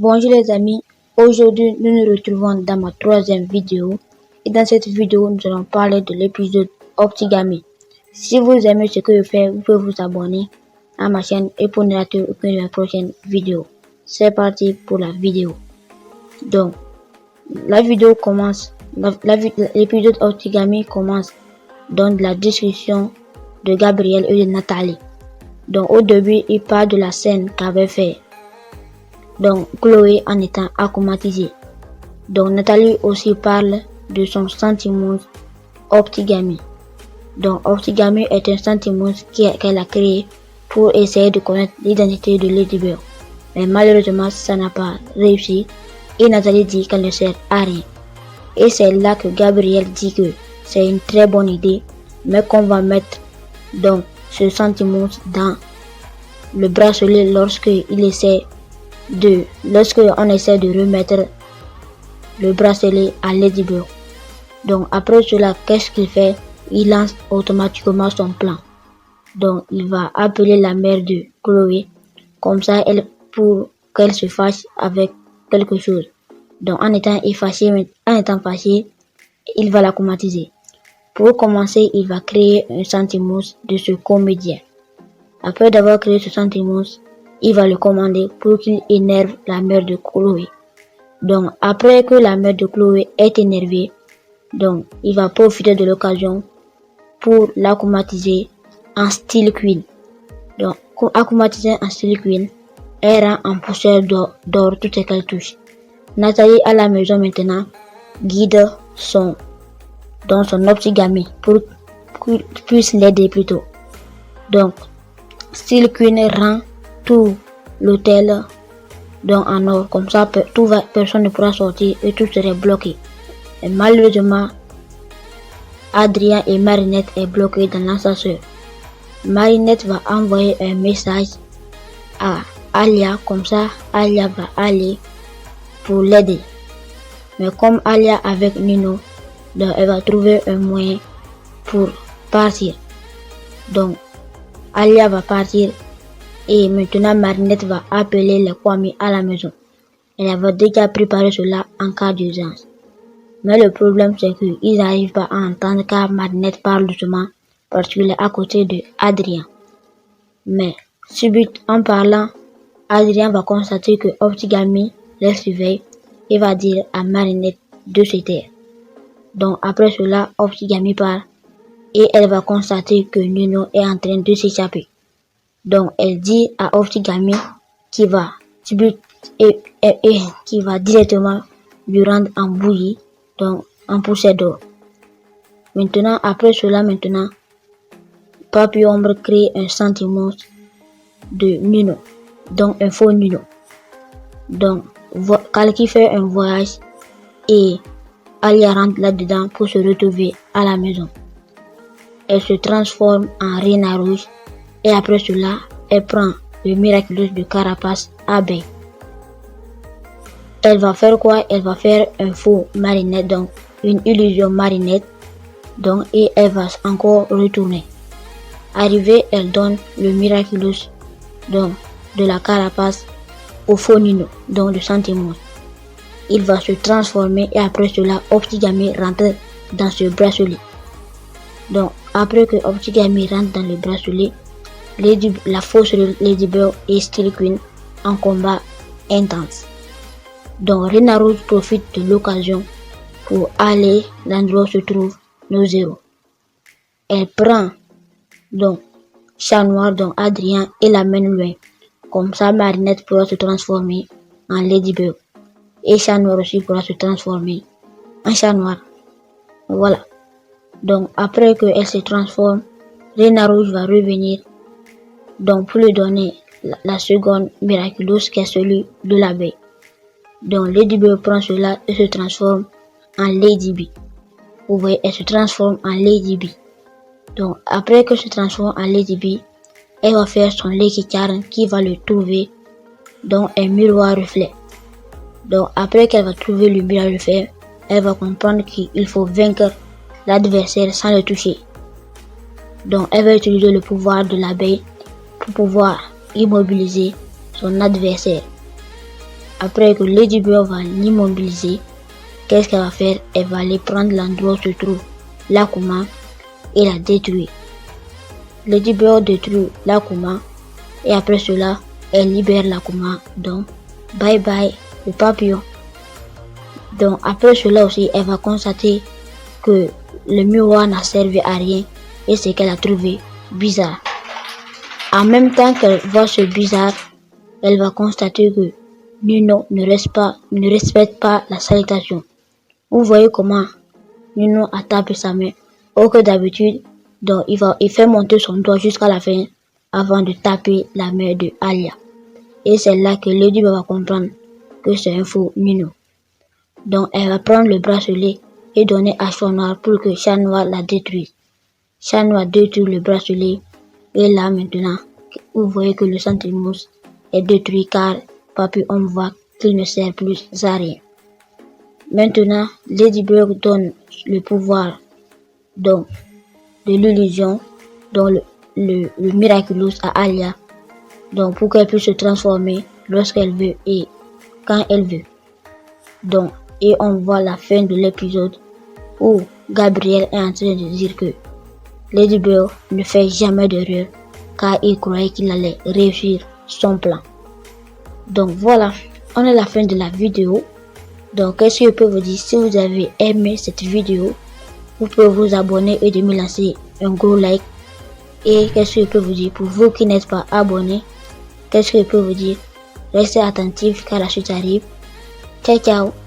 Bonjour les amis, aujourd'hui nous nous retrouvons dans ma troisième vidéo et dans cette vidéo nous allons parler de l'épisode Optigami. Si vous aimez ce que je fais, vous pouvez vous abonner à ma chaîne et pour ne rater aucune de mes prochaines vidéos. C'est parti pour la vidéo. Donc, la vidéo commence, l'épisode Optigami commence dans la discussion de Gabriel et de Nathalie. Donc au début, il parle de la scène qu'avait fait donc Chloé en étant akumatisée. Donc Nathalie aussi parle de son sentiment Optigami. Donc Optigami est un sentiment qu'elle a créé pour essayer de connaître l'identité de Ladybird. Mais malheureusement, ça n'a pas réussi et Nathalie dit qu'elle ne sert à rien. Et c'est là que Gabriel dit que c'est une très bonne idée, mais qu'on va mettre donc ce sentiment dans le bracelet lorsque on essaie de remettre le bracelet à Ladybird. Donc après cela, qu'est-ce qu'il fait? Il lance automatiquement son plan. Donc il va appeler la mère de Chloé, comme ça pour qu'elle se fâche avec quelque chose. Donc en étant fâché, il va la comatiser. Pour commencer, il va créer un sentiment de ce comédien. Après d'avoir créé ce sentiment, il va le commander pour qu'il énerve la mère de Chloé. Donc après que la mère de Chloé est énervée, donc il va profiter de l'occasion pour l'accomatiser en style Queen. Donc accomatiser en style Queen, elle rend en poussière d'or tout ce qu'elle touche. Nathalie à la maison maintenant guide son Optigami pour qu'il puisse l'aider plutôt. Donc style Queen rend tout l'hôtel donc en or, comme ça personne ne pourra sortir et tout serait bloqué. Et malheureusement, Adrien et Marinette est bloqué dans l'ascenseur. Marinette va envoyer un message à Alia, comme ça Alia va aller pour l'aider. Mais comme Alia avec Nino, donc elle va trouver un moyen pour partir. Donc Alia va partir et maintenant Marinette va appeler les Kwami à la maison. Elle avait déjà préparé cela en cas d'urgence. Mais le problème c'est qu'ils n'arrivent pas à entendre car Marinette parle doucement parce qu'il est à côté de Adrien. Mais subit en parlant, Adrien va constater que Optigami les surveille et va dire à Marinette de se taire. Donc après cela, Optigami part et elle va constater que Nino est en train de s'échapper. Donc elle dit à Optigami qui va directement lui rendre en bouillie, donc en poussière d'or. Maintenant, après cela, Papy Ombre crée un sentiment de Nino, donc un faux Nino. Donc Kalki fait un voyage et Alia rentre là-dedans pour se retrouver à la maison. Elle se transforme en Reine Rouge et après cela, elle prend le miraculeux de Carapace abeille. Elle va faire quoi? Elle va faire un faux Marinette, donc une illusion Marinette, donc et elle va encore retourner. Arrivée, elle donne le miraculeux donc de la Carapace au faux Nino, donc le sentiment. Il va se transformer et après cela, Optigami rentre dans ce bracelet. Donc après que Optigami rentre dans le bracelet, la fausse Ladybird et Steel Queen en combat intense. Donc Reine Rouge profite de l'occasion pour aller l'endroit où se trouve nos héros. Elle prend donc Chat Noir, donc Adrien, et la mène loin. Comme ça, Marinette pourra se transformer en Ladybird. Et Chat Noir aussi pourra se transformer en Chat Noir. Voilà. Donc après qu'elle se transforme, Reine Rouge va revenir donc pour lui donner la seconde miraculeuse qui est celui de l'abeille. Donc Ladybird prend cela et se transforme en Lady Bee. Vous voyez, elle se transforme en Lady Bee. Donc après qu'elle se transforme en Lady Bee, elle va faire son Lucky Charm qui va le trouver dans un miroir reflet. Donc après qu'elle va trouver le miroir reflet, elle va comprendre qu'il faut vaincre l'adversaire sans le toucher. Donc elle va utiliser le pouvoir de l'abeille pour pouvoir immobiliser son adversaire. Après que Ladybird va l'immobiliser, qu'est-ce qu'elle va faire? Elle va aller prendre l'endroit où se trouve l'Akuma et la détruire. Ladybird détruit l'Akuma et après cela, elle libère l'Akuma. Donc, bye bye le papillon. Donc après cela aussi, elle va constater que le miroir n'a servi à rien et c'est qu'elle a trouvé bizarre. En même temps qu'elle voit ce bizarre, elle va constater que Nino ne respecte pas la salutation. Vous voyez comment Nino a tapé sa main. Au que d'habitude, donc il fait monter son doigt jusqu'à la fin avant de taper la main de Alia. Et c'est là que Ladybird va comprendre que c'est un faux Nino. Donc elle va prendre le bracelet et donner à Chat Noir pour que Chat Noir la détruise. Chat Noir détruit le bracelet et là maintenant, vous voyez que le Sentinels est détruit car Papillon voit qu'il ne sert plus à rien. Maintenant, Ladybird donne le pouvoir donc de l'illusion, donc le Miraculous à Alia, donc pour qu'elle puisse se transformer lorsqu'elle veut et quand elle veut. Donc, et on voit la fin de l'épisode où Gabriel est en train de dire que Ladybird ne fait jamais d'erreur car il croyait qu'il allait réussir son plan. Donc voilà, on est à la fin de la vidéo. Donc qu'est-ce que je peux vous dire? Si vous avez aimé cette vidéo, vous pouvez vous abonner et de me lancer un gros like. Et qu'est-ce que je peux vous dire? Pour vous qui n'êtes pas abonnés, qu'est-ce que je peux vous dire? Restez attentifs car la suite arrive. Ciao ciao.